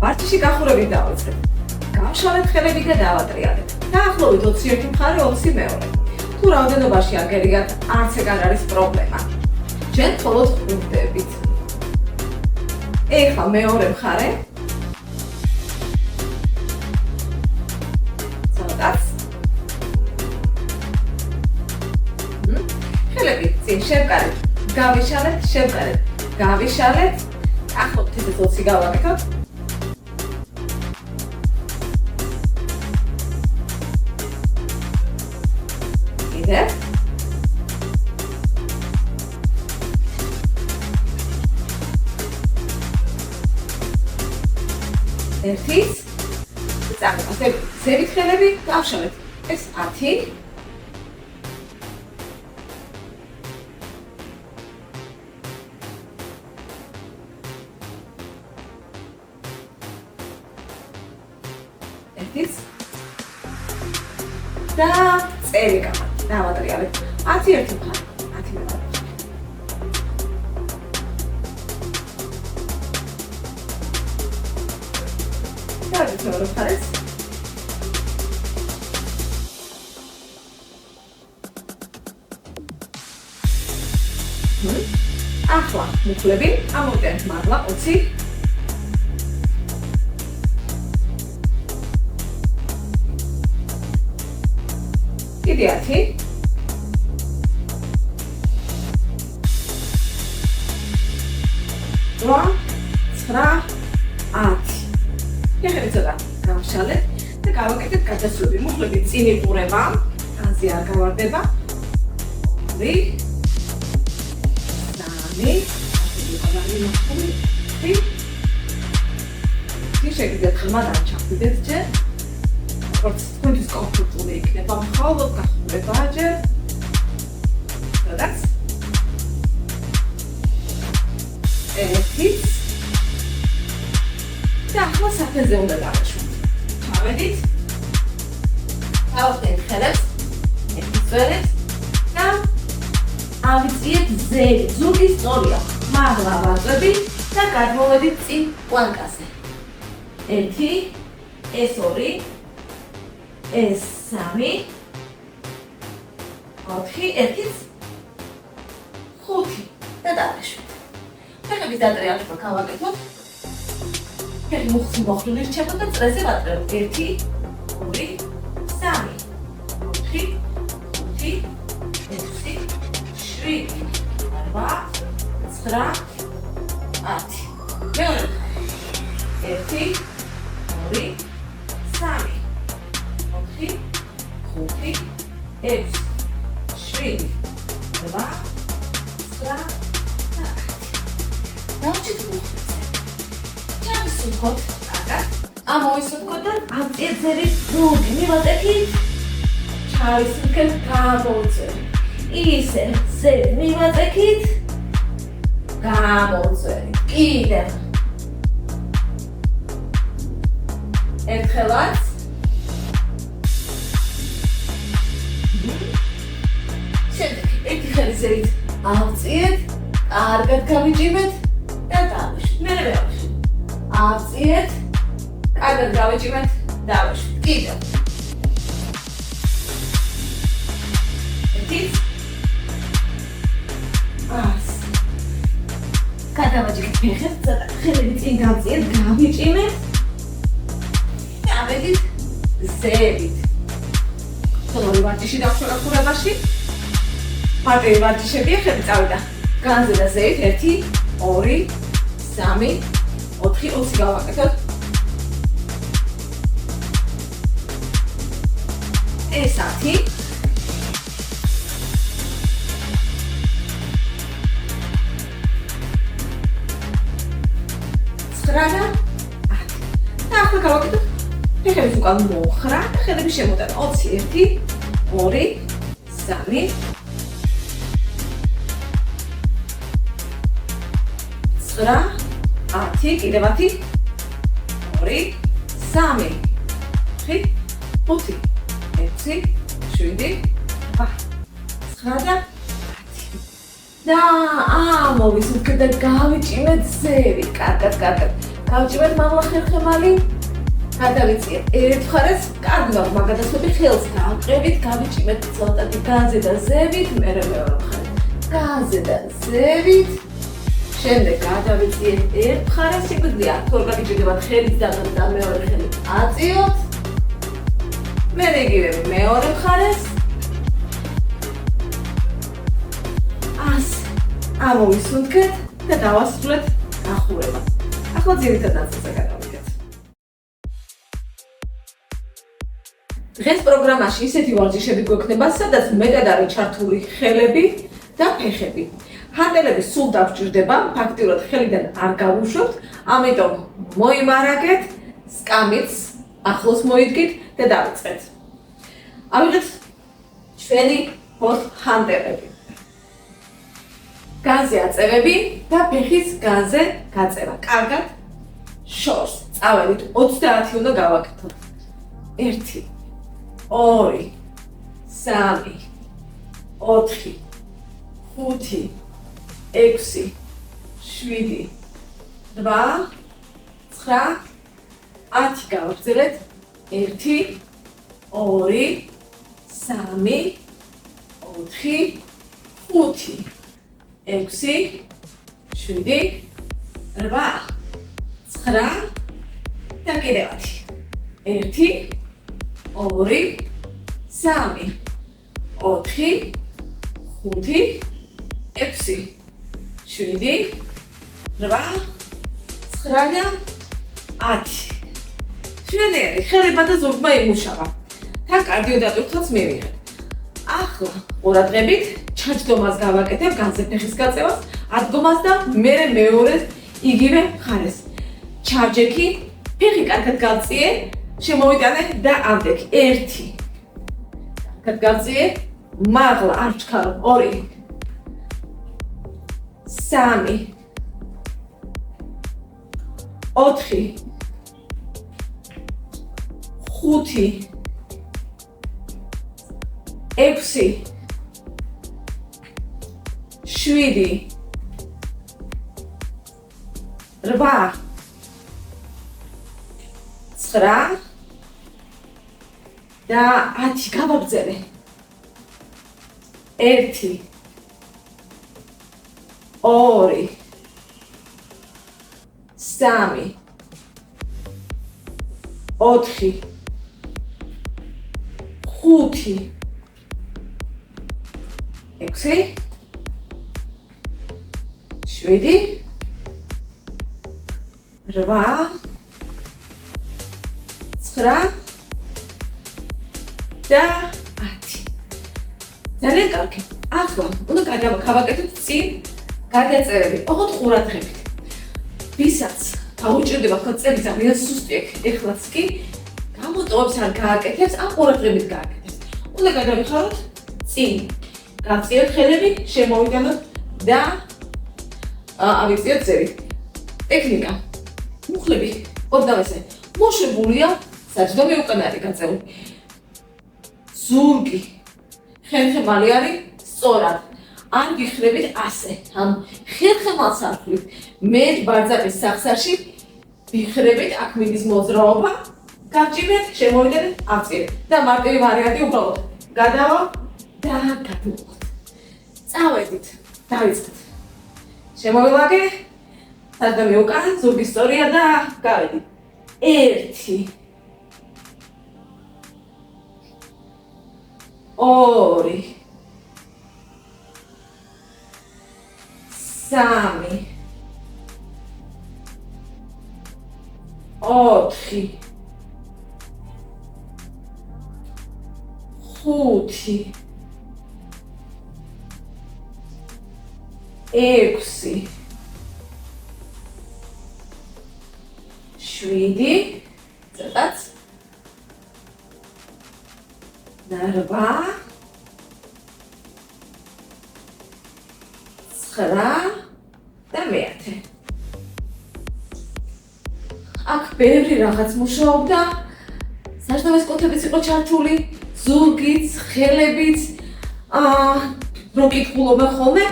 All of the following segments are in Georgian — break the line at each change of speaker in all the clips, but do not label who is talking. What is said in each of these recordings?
ვარჯიში გახურებით დავიწყებ. გავშალეთ ხელები და დავატრიალეთ. დაახლოებით 21 მხარე 20 მეორე. თუ რაოდენობაში აგერიგათ, არც ეგ არ არის პრობლემა. ჩვენ მხოლოდ ხვდებით. ეხლა მეორე მხარე. ცოტაც. ხელები წინ შევკარეთ. გავიშალეთ, შევკარეთ. გავიშალეთ. ახლობთ ისე 20 გავაკეთოთ. კიდევ. ერთის. წამოყავთ. ზევით ხელები გავშალეთ. ეს 10. და წერი დავატრიალეთ. 10 ერთი მხარე, 10 მეორე. დავით მეორე მხარეს. ახლა მუხლები ამოვიტანეთ მაღლა 20. კიდე 10. რვა, 9, 10. ეხლა ცოტა გავშალეთ და გავაკეთეთ გადასვლები. მუხლები წინ იყურება, განზე არ გავარდება. 2, 3, შეგიძლიათ ხმა დაჩახდეთ ჯერ. თქვენთვის კომფორტული იქნება მხოლოდ გახურება ჯერ. სადაც? ერთიც. და ახლა საფენზე უნდა დავაშვათ. ჩავედით. დავახდენთ ხელებს. ერთის წვერებს და ავიწიეთ ზევით. ზურგი სწორია. მაღლა ვაწვევით და გადმოვედით წინ პლანკაზე. 1, ეს 2, ეს 3, 4, ერთიც, 5 და დავაშვით. ფეხების დატრიალება გავაკეთოთ. ფეხი მუხლი მოხდული რჩება და წრეზე ვატრევთ. 1, 2, 3, 4, 5, 6, 7, 8, 9, 10. მეორე. 1, 2, 3, 4, 5, 6, 7, 8, 9, 10. დავჭით მუხლებზე. ჩავისუნთქოთ, კარგად. ამოვისუნთქოთ და ამწიეთ ზევის ზურგი. მივაწექით. ჩავისუნთქეთ, გამოვწევით. ისე ზევით მივაწექით. გამოვწევით. კიდევ. ერთხელაც. შემდეგ ერთი ხელი ზევით ავწიეთ, კარგად გავიჭიმეთ და დავაშვით. მერე ვავაშვით. ავწიეთ, კარგად გავიჭიმეთ, დავაშვით. კიდევ. ერთიც. გადავაჭირეთ ფეხებს, ცოტა ხელები წინ გავწიეთ, გავიჭიმეთ. ავედით ზევით. ხოლმე ვარჯიში დავხვრა ხურებაში. მარტივი ვარჯიშებია, ხელი წავიდა. განზე და ზევით 1, 2, 3, 4, 20 გავაკეთოთ. ეს 10. სტრადა. და ახლა გავაკეთოთ. ფეხების უკან მოხრა და ხელები შემოტანა. 21, 2, 3, 9, 10, კიდევ 10, 2, 3, 4, 5, 6, 7, 8, 9 და 10. და ამოვისუნთქეთ და გავიჭიმეთ ზევით. კარგად. გავჭირეთ მამლა ხერხემალი. გადავიწიეთ ერთ მხარეს, კარგად მაგადასვები ხელს გავყევით, გავიჭიმეთ ცოტათი განზე და ზევით, მერე მეორე მხარეს. განზე და ზევით. შემდეგ გადავიწიეთ ერთ მხარეს, სიკვდილი აქ თუ არ გაგიჭირდებათ ხელით და მეორე ხელით აწიოთ. მერე იგივე მეორე მხარეს. ამოვისუნთქეთ და დავასრულეთ ახურება. ახლა ძირითად ნაწილზე გადავიდეთ. დღეს პროგრამაში ისეთი ვარჯიშები გვექნება, სადაც მეტად არის ჩართული ხელები და ფეხები. ჰანდელები სულ დაგვჭირდება, ფაქტიურად ხელიდან არ გავუშვებთ, ამიტომ მოიმარაგეთ, სკამით ახლოს მოიდგით და დავიწყეთ. ავიღეთ ჩვენი ბოლ ჰანდელები. განზე აწევები და ფეხის განზე გაწევა. კარგად შორს წავედით 30 უნდა გავაკეთოთ. 1 2 3 4 5 6 7 8 9 10 გავაგრძელეთ. 1 2 3 4 5 6 7 8 9 და კიდევ 1 2 3 4 5 6 7 8 9 10 ჩვენერი ხელება და ზურგმა იმუშავა. თან კარდიოდატვირთვაც მივიღეთ. ახლა ყურადღებით ჩაჯდომას გავაკეთებ განზე ფეხის გაწევას, ადგომას და მერე მეორე იგივე მხარეს. ჩარჯექი, ფეხი კარგად გავწიე, შემოვიტანე და ავდექ. 1 კარგად გავწიე, მაღლა არ ჩქარო. 2 3 4 5 6 7 8 9 და 10 გავაგრძელე. 1 2 3 4 5 6 7 8 9 და 10. ძალიან კარგი. ახლა უნდა გავაკეთოთ წინ გადაწერები. ოღონდ ყურადღებით. ვისაც გაუჭირდება ხო წელი ძალიან სუსტია, ეხლაც კი გამოტოვებს არ გააკეთებს, ან ყურადღებით გააკეთებს. უნდა გადავიხაროთ წინ. გავწიოთ ხელები, შემოვიდანოთ და ავიწიოთ ზევით. ტექნიკა. მუხლები ორდავესე მოშებულია, საჯდომი უკან არის გაწეული. ზურგი ხერხემალი არის სწორად. არ გიხრებით ასე. ამ ხერხემალს არხვლით. მეტ ბარძაკის სახსარში ვიხრებით, აქ მიდის მოძრაობა. გავჭირეთ, შემოვიდეთ, ავწირეთ. და მარტივი ვარიანტი უბრალოდ გადავა და გადმოვხდით. წავედით, დავიწყეთ. შემოვილაგე, საჯდომი უკან, ზურგი სწორია და გავედით. 1 2 3 4 5 6 7 ცოტაც 8 9 და მეათე. აქ ბევრი რაღაც მუშაობდა. საჯდომის კუთებიც იყო ჩართული, ზურგიც, ხელებიც, რო კითხულობენ ხოლმე,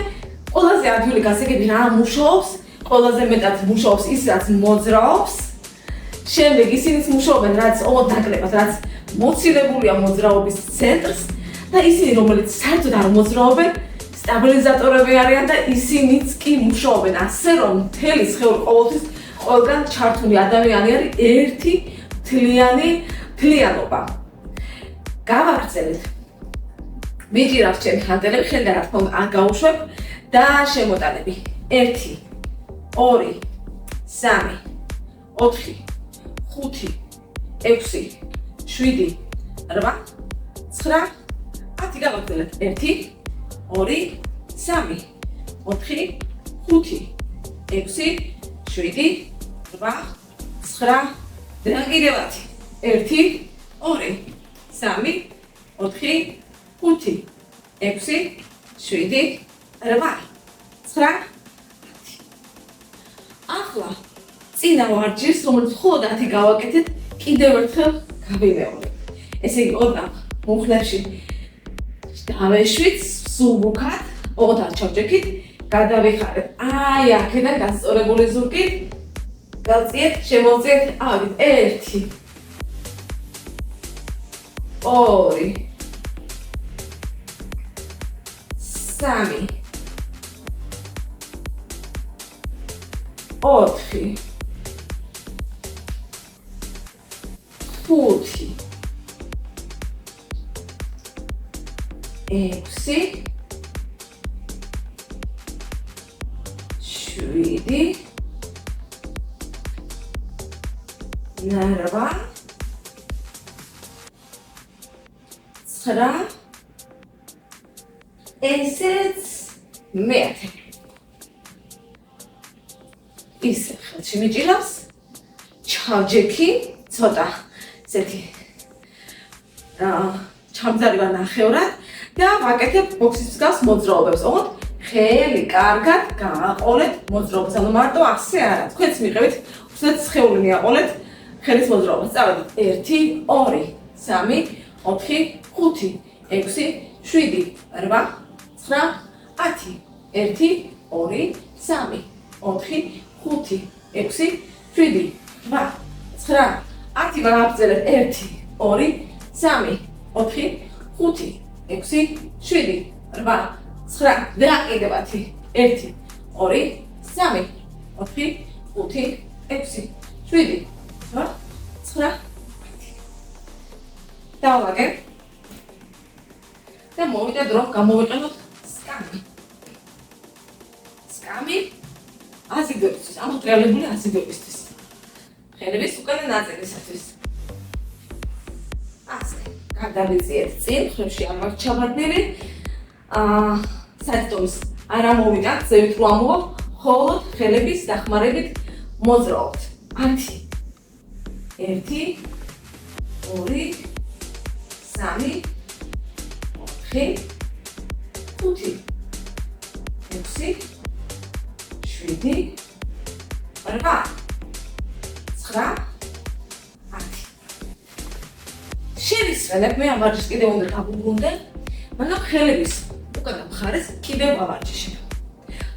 ყველაზე ადვილი გასაგები რა მუშაობს, ყველაზე მეტად მუშაობს ის, რაც მოძრაობს. შემდეგ ისინიც მუშაობენ, რაც დაკლებად, რაც მოცილებულია მოძრაობის ცენტრს და ისინი, რომელიც საერთოდ არ მოძრაობენ, სტაბილიზატორები არიან და ისინიც კი მუშაობენ ასე, რომ მთელი სხეული ყოველთვის ყველგან ჩართული ადამიანი არის ერთი მთლიანობა. გავაგრძელეთ. მიჭირავს ჩემი ხანტელები, ხელდა რა თქმა უნდა არ გავუშვებ და შემოტანები. 1 2 3 4 5 6 7 8 9 10 გავაგრძელეთ. 1 2 3 4 5 6 7 8 9 და კიდევ 1 2 3 4 5 6 7 8 9 ახლა წინა ვარჯიშს, რომელიც მხოლოდ 10 გავაკეთეთ, კიდევ ერთხელ გავიმეორებ. ესე იგი, ოდნავ მუხლებში დავეშვით, სულ მუქად, ოღონდ ჩავჭექით, გადავიხარეთ. აი, აქედან გასწორებული ზურგით, გავწიეთ, შემოვწიეთ, ავიდით. 1 2 3 4 5 6 7 8 9 ესეც მეათე. ისე ხელში მიჭირავს, ჩავჯექი, ცოტა ესეთი ჩამძარივარ ნახევრად და ვაკეთებ ბოქსის მსგავს მოძრაობებს. ოღონდ ხელი კარგად გააყოლეთ მოძრაობას, ანუ მარტო ასე არა. თქვენც მიყევით, უბრალოდ სხეული მიაყოლეთ ხელის მოძრაობას. წავედით 1 2 3 4 5 6 7 8 9 10 1 2 3 4 5 6 7 8 9 10 გავაგრძელეთ 1 2 3 4 5 6 7 8 9 და კიდევ 1 1 2 3 4 5 6 7 8 9 დავაგებ და მოვიდა დრო გამოვიყენოთ სკამი აზიგებისთვის, ამოტრიალებული აზიგებისთვის. ხელების უკანა ნაწილისათვის. ასე, გადავიწიეთ წინ, ხლებში არ ვართ ჩაბარდნილი. საერთოდ არ ამოვიდა, ზევით რო ამოვა, მხოლოდ ხელების დახმარებით მოძრაობთ. 10 1 2 3 4 5 6 7 8 9 10 შევისვენებ, მე ამ ვარჯიშს კიდევ უნდა გავუბრუნდე, მაგრამ ხელების უკანა მხარეს კიდევ გავარჯიშებ.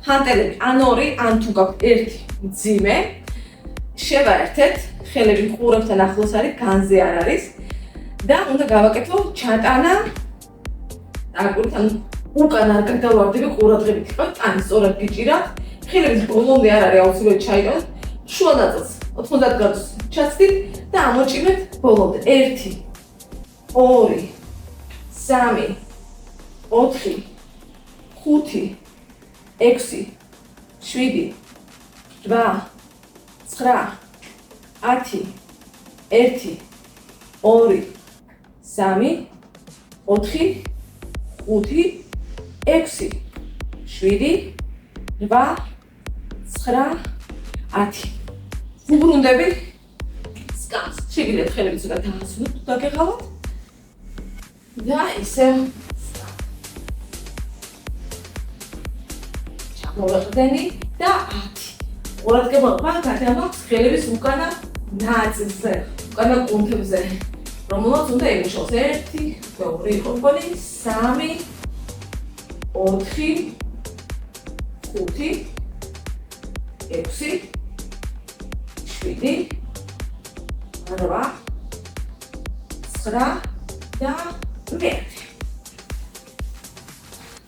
ჰანტელები ან 2, ან თუ გაქვთ 1 მძიმე, შევაერთეთ, ხელები ყურებთან ახლოს არის, განზე არ არის და უნდა გავაკეთო ჩატანა აგურით, ან უკან არ გადავარდები ყურადღებით იყავით, ტანი სწორად გიჭირათ, ხელების ბოლომდე არ არის აუცილებლად ჩაიტანოთ, შუა ნაწილს 90 გრადუსს ჩაცდით და ამოჭიმეთ ბოლომდე. 1 2 3 4 5 6 7 8 9 10 1 2 3 4 5 6 7 8 9 10 უბრუნდები სკამს. შეგიძლიათ ხელები ცოტა დაასვენოთ, თუ დაგეღალოთ და ისე ჩამოვეყრდენი და 10 ყურადღება გადავაქვს ხელების უკანა ნაწილზე, უკანა კუნთებზე, რომელსაც უნდა ემუშაოს. 1 2 ხომბოლი 3 4 5 6 7 8 9 და მე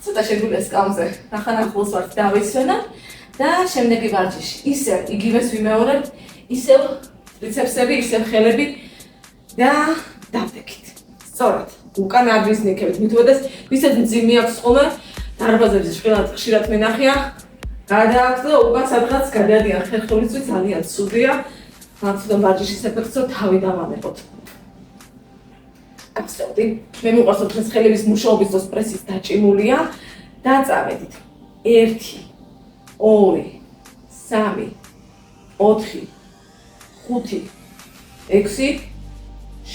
ცოტა შეგვიძლია სკამზე ნახანახულს ვართ დავისვენა და შემდეგი ვარჯიში ისევ იგივეს ვიმეორებთ ისევ ტრიცეპსები ისევ ხელები და დავდექით სწორად უკან აგვიზნიქებთ მithოდეს ვისაც მძიმე აქვს ხოლმე დარბაზებში ხშირად მენახია გადააქვს და უკან სადღაც გადადიან ხერხულიცვით ძალიან ცუდია ამ ვარჯიშის ეფექტს თავი დავანებოთ გახსოვდი მე მიყვარს ოთხის ხელების მუშაობის დროს პრესის დაჭიმულია და წავედით 1 2 3 4 5 6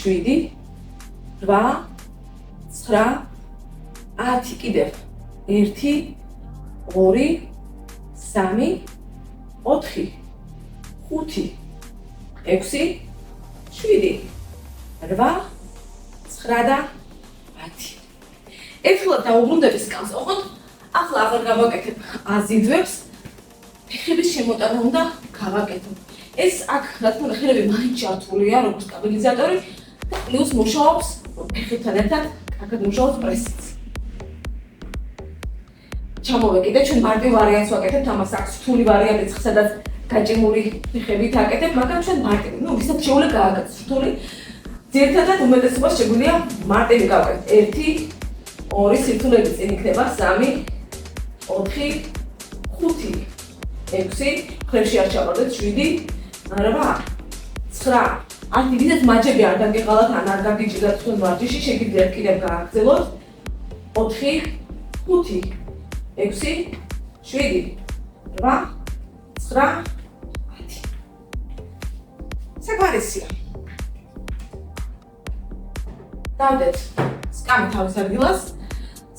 7 8 9 10 კიდევ 1 2 3 4 5 6 7 8 9 და 10. ერთხელ დაუბრუნდები სკამს, ოღონდ ახლა აღარ გავაკეთებ აზიდვებს, ფეხების შემოტანა უნდა გავაკეთო. ეს აქ რა თქმა უნდა ხელები მაინც ჩართულია როგორც სტაბილიზატორი და პლუს მუშაობს ფეხებთან ერთად, კარგად მუშაობს პრესიც. ჩამოვეკიდე ჩვენ მარტივ ვარიანტს ვაკეთებთ, ამას აქვს რთული ვარიანტიც, სადაც გაჭიმული ფეხებით აკეთებ, მაგრამ ჩვენ მარტივი, ვისაც შეუძლია გააკეთოს რთული ძირითადად უმეტესობას შეგვიძლია მარტივი გავაკეთოთ. 1 2 სირთულეები წინ იქნება 3 4 5 6 ხლებში არ ჩავარდეთ 7 8 9 10 ვისაც მაჯები არ დაგეყალათ ან არ გაგიჭირდათ თქვენ ვარჯიში შეგიძლიათ კიდევ გააგრძელოთ 4 5 6 7 8 9 10 საგვარესია დავდეთ სკამი თავის ადგილას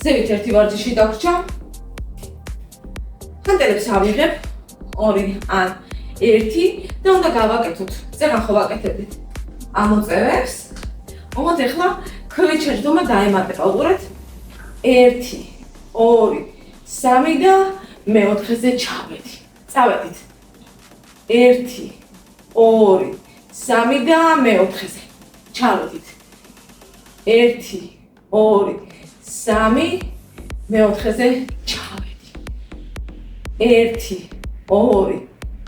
ზევით ერთი ვარჯიში დაგვრჩა ხანტელებს ავიღებ 2 ან 1 და უნდა გავაკეთოთ წერან ხო ვაკეთებთ ამოწევებს მომად ახლა ქვევით შეჯდომა დაემატება უყურეთ 1 2 3 და მე-4-ზე წავედით 1 2 3 და მე-4-ზე ჩავედით 1 2 3 მე-4-ზე ჩავედი 1 2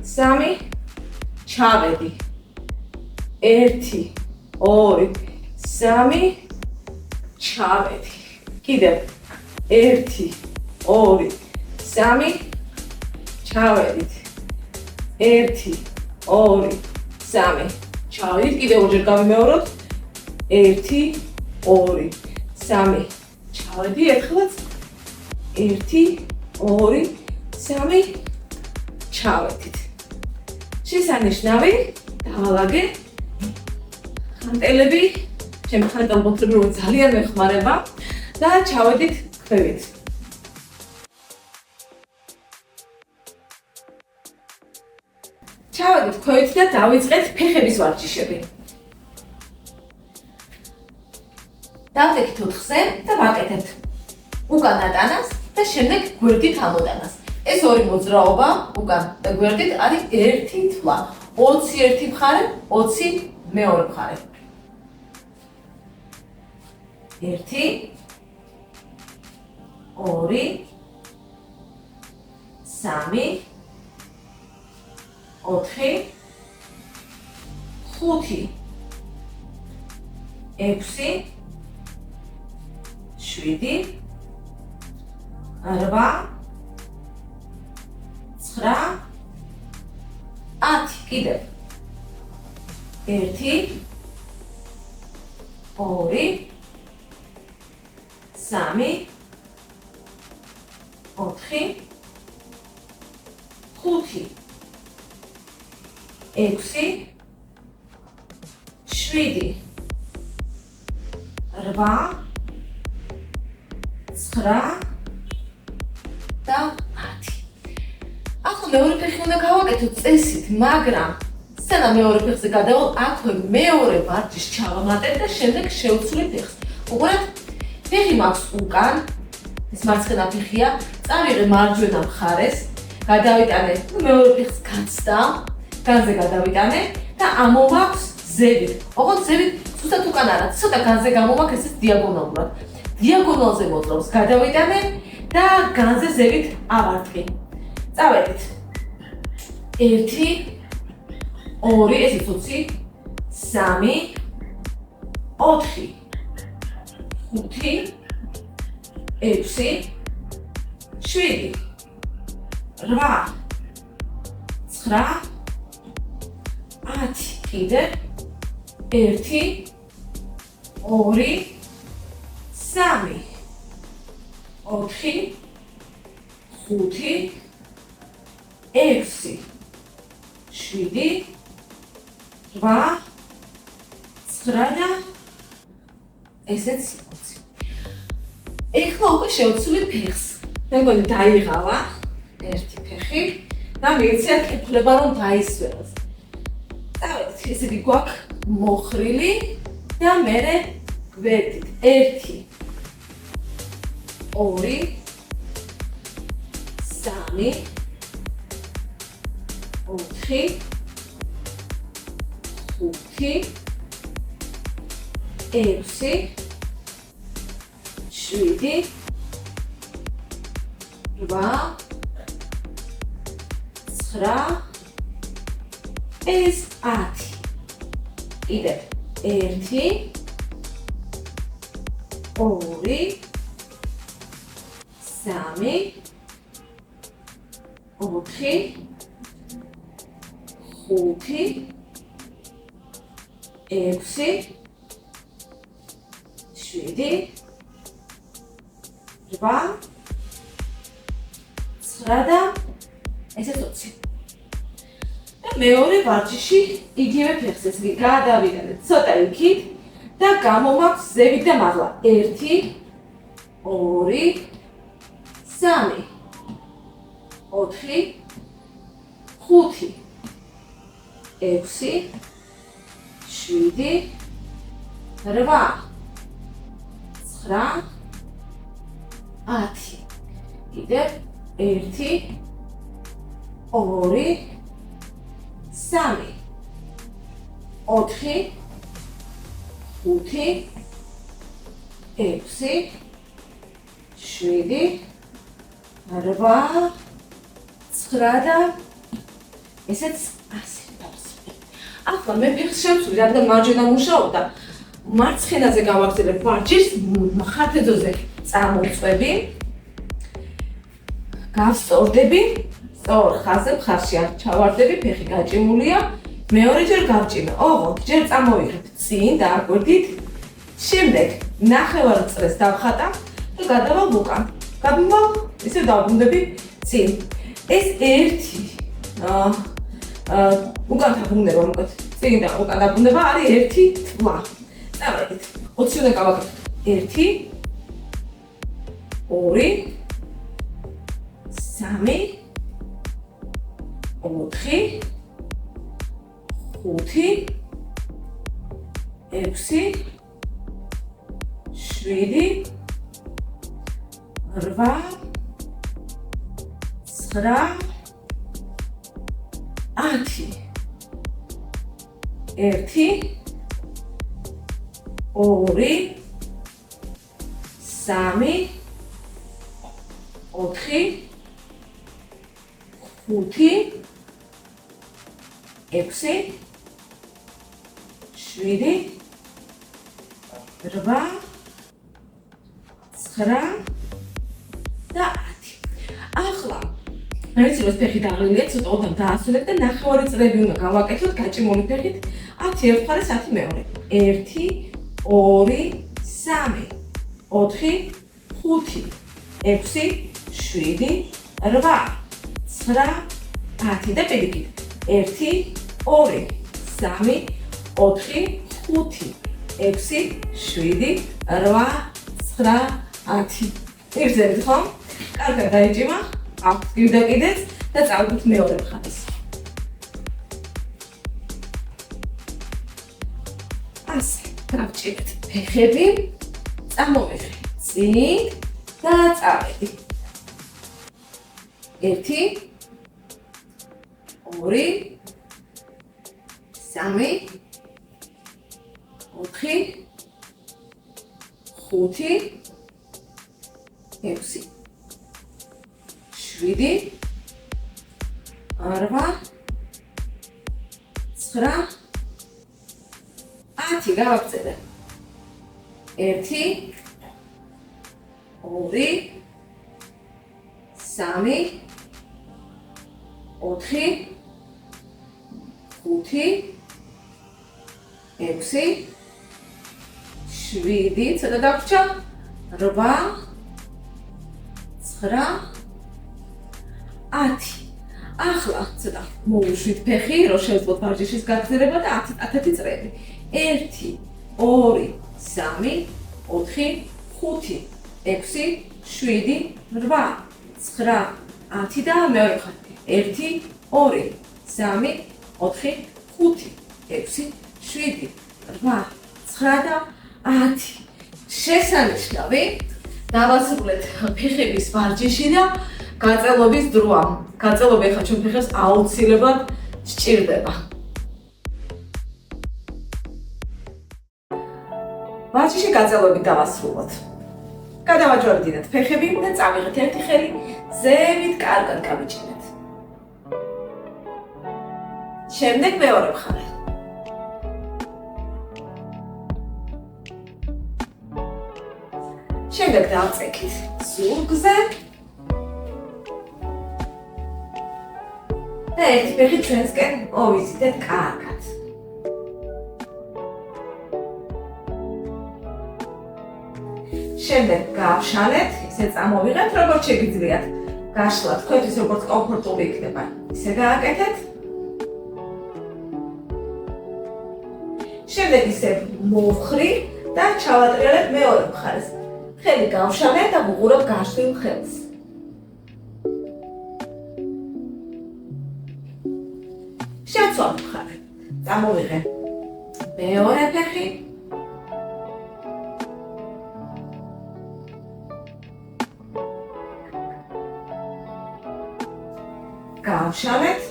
3 ჩავედი 1 2 3 ჩავედი კიდევ 1 2 3 ჩავედით 1 2 3 ჩავედით კიდევ ორჯერ გავიმეოროთ 1 2 3 ჩავედი ერთხელაც 1 2 3 ჩავედით შესანიშნავი დავალაგე ხანტელები ჩემი ხანტელ მოთხრობრივი ძალიან მეხმარება და ჩავედით ქვევით ჩავედით ქვევით და დავიწყეთ ფეხების ვარჯიშები დავდექით 4-ზე და ვაკეთებთ უკან ატანას და შემდეგ გვერდით ამოტანას. ეს ორი მოძრაობა უკან და გვერდით არის ერთი თვლა. 20 ერთი მხარე, 20 მეორე მხარე. 1 2 3 4 5 6 7 8 9 10 კიდევ 1 2 3 4 5 6 7 8 9 და 10. ახლა მეორე ფეხი უნდა გავაკეთოთ წესით, მაგრამ სცენა მეორე ფეხზე გადავალ, აქვე მეორე ვარჯიშს ჩავამატებ და შემდეგ შევცვლი ფეხს. უყურეთ, ფეხი მაქვს უკან, ეს მარცხენა ფეხია, წავიღე მარჯვენა მხარეს, გადავიტანე მეორე ფეხს გაცდა, განზე გადავიტანე და ამოვაქვს ზევით. ოღონდ ზევით ზუსტად უკან არა, ცოტა განზე გამოვაქვს ესეც დიაგონალურად. დიაგონალზე მოძრაობს გადავიტანე და განზე ზევით ავარტყი. წავედით. 1 2 ესეც 20 3 4 5 6 7 8 9 10 კიდე 1 2 3 4 5 6 7 8 9 და ესეც 20. ეხლა უკვე შევცვლი ფეხს. მეგონი დაიღალა ერთი ფეხი და მივიცია კეთილება რომ დაისვეროს. წავედით, ესე იგი გვაქვს მოხრილი და მერე გვერდით 1 2 3 4 5 6 7 8 9 ეს 10 კიდევ 1 2 3 4 5 6 7 8 9 და ესეც 20. და მეორე ვარჯიში იგივე ფეხს ეს გადავიდანეთ ცოტა იქით და გამოვაქვს ზევით და მაღლა 1 2 3 4 5 6 7 8 9 10 კიდევ 1 2 3 4 5 6 7 8 9 და ესეც ასე დავსვი. ახლა მე ფეხს შევცვლი, რადგან მარჯვენა მუშაობდა. მარცხენაზე გავაგრძელებ ვარჯიშს, ხარჯზე წამოვწვევი. გავსწორდები, სწორ ხაზზე მხარში არ ჩავარდები, ფეხი გაჭიმულია. მეორეჯერ გავჭიმე. ოღონდ ჯერ წამოვიღებ წინ და აგვერდით. შემდეგ ნახევარ წრეს დავხატავ და გადავალ უკან. გავიმალ, ისე დავბრუნდები წინ. ეს ერთი უკან დაბრუნდება, უკან წინ და უკან დაბრუნდება არის ერთი თვლა. წავედით. 20 უნდა გავაკეთოთ. 1 2 3 4 5 6 7 8 9 10 1 2 3 4 5 6 7 8 9 და 10. ახლა მეცილოს ფეხი დაღლილია, ცოტა ოდამ დაასვენებ და ნახევარი წრები უნდა გავაკეთოთ გაჭიმული ფეხით. 10 ერთხელ 10 მეორე. 1 2 3 4 5 6 7 8 9 10 და პირიქით. 1 2 3 4 5 6 7 8 9 10. ერთზევით ხო? კარგად დაიჭიმა. აქვს კიდეც და წავიდეთ მეორე მხარეს. ასე, გავჭირეთ ფეხები, წამოვიღე წინ და წავედი. 1 2 3 4 5 6 7 8 9 10 გავაგრძელე 1 2 3 4 5 6 7 ცოტა დაგვრჩა 8 9 10 ახლა ცოტა მოვუშვით ფეხი რომ შევძლოთ ვარჯიშის გაგრძელება და 10 წრეები 1 2 3 4 5 6 7 8 9 10 და მეორე ხაზი 1 2 3 4 5 6 7 8 9 და 10 შესანიშნავი დავასრულეთ ფეხების ვარჯიში და გაწელობის დროა. გაწელობა ახლა ჩვენ ფეხებს აუცილებლად სჭირდება. ვარჯიში გაწელობით დავასრულოთ. გადავაჯვარდინეთ ფეხები და წავიღეთ ერთი ხელი ზევით კარგად გავიჭირეთ. შემდეგ მეორე მხარე. შემდეგ დავწეკით ზურგზე და ერთი ფეხი ჩვენსკენ მოვიზიდეთ კარგად. შემდეგ გავშალეთ, ისე წამოვიღეთ, როგორც შეგიძლიათ. გაშლა თქვენთვის როგორც კომფორტული იქნება, ისე გააკეთეთ. შემდეგ ისე მოვხრი და ჩავატრიალებ მეორე მხარეს. ხელი გავშალეთ და ვუყურებ გაშლილ ხელს. შევცვალ მხარე. წამოვიღე მეორე ფეხი. გავშალეთ.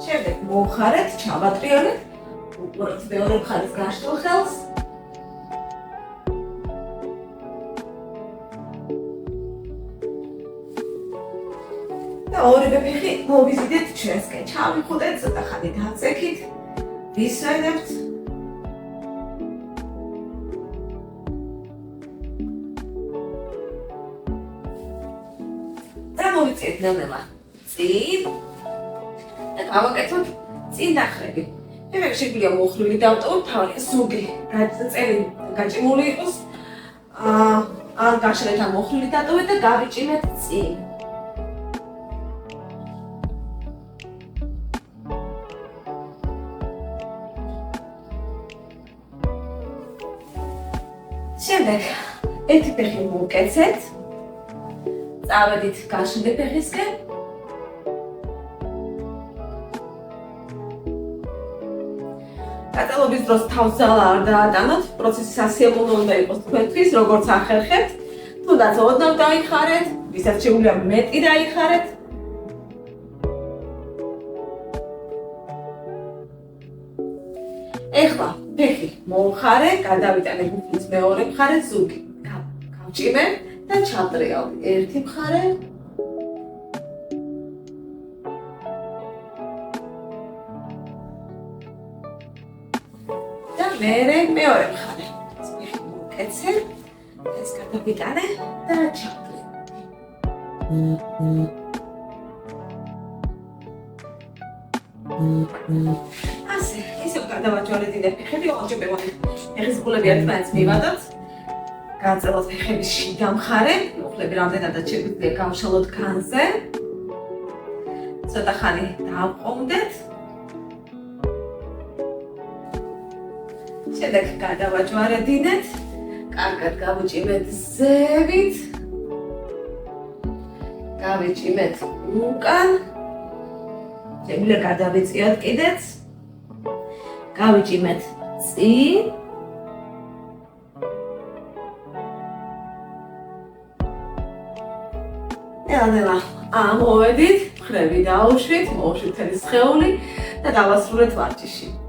შემდეგ მოვხარეთ, ჩავატრიალეთ, უყურებთ მეორე მხარის გაშლილ ხელს. და ორივე ფეხი მოვიზიდეთ ჩვენსკენ. ჩავიხუტეთ, ცოტა ხანი დავწექით, ვისვენებთ. და მოვიწიეთ ნელ-ნელა წინ. და გავაკეთოთ წინ დახრები. ფეხები შეგვიძლია მოხრილი დავტოვოთ, თავი ზოგი გაწელი გაჭიმული იყოს. ან გაშლეთ ან მოხრილი დატოვეთ და გავიჭიმეთ წინ. შემდეგ ერთი ფეხი მოვკეცეთ. წავედით გაშლილი ფეხისკენ. გაწელობის დროს თავს ძალა არ დაატანოთ, პროცესი სასიამოვნო უნდა იყოს თქვენთვის, როგორც ახერხებთ. თუნდაც ოდნავ დაიხარეთ, ვისაც შეუძლია მეტი დაიხარეთ. ეხლა ფეხი მოვხარე, გადავიტანე გუფრის მეორე მხარე, ზურგი გავჭიმე და ჩავტრიალდი ერთი მხარე. მერე მეორე მხარე. ფეხი მოვკეცე, ეს გადავიტანე და ჩავტრიალდი. ასე, ისევ გადავაჯვარედინე ფეხები, ოღონდ ფეხის ბულები ერთმანეთს მივადოთ. გაწელოთ ფეხების შიგა მხარე, უხლები რამდენადაც შეგვიძლია გავშალოთ განზე. ცოტა ხანი დავყომდეთ. შემდეგ გადავაჯვარედინეთ, კარგად გავუჭიმეთ ზევით, გავიჭიმეთ უკან, შეგვიძლია გადავიწიოთ კიდეც, გავიჭიმეთ წინ ნელა ამოვედით, მხრები დაუშვით, მოუშვით მთელი სხეული და დავასრულეთ ვარჯიში.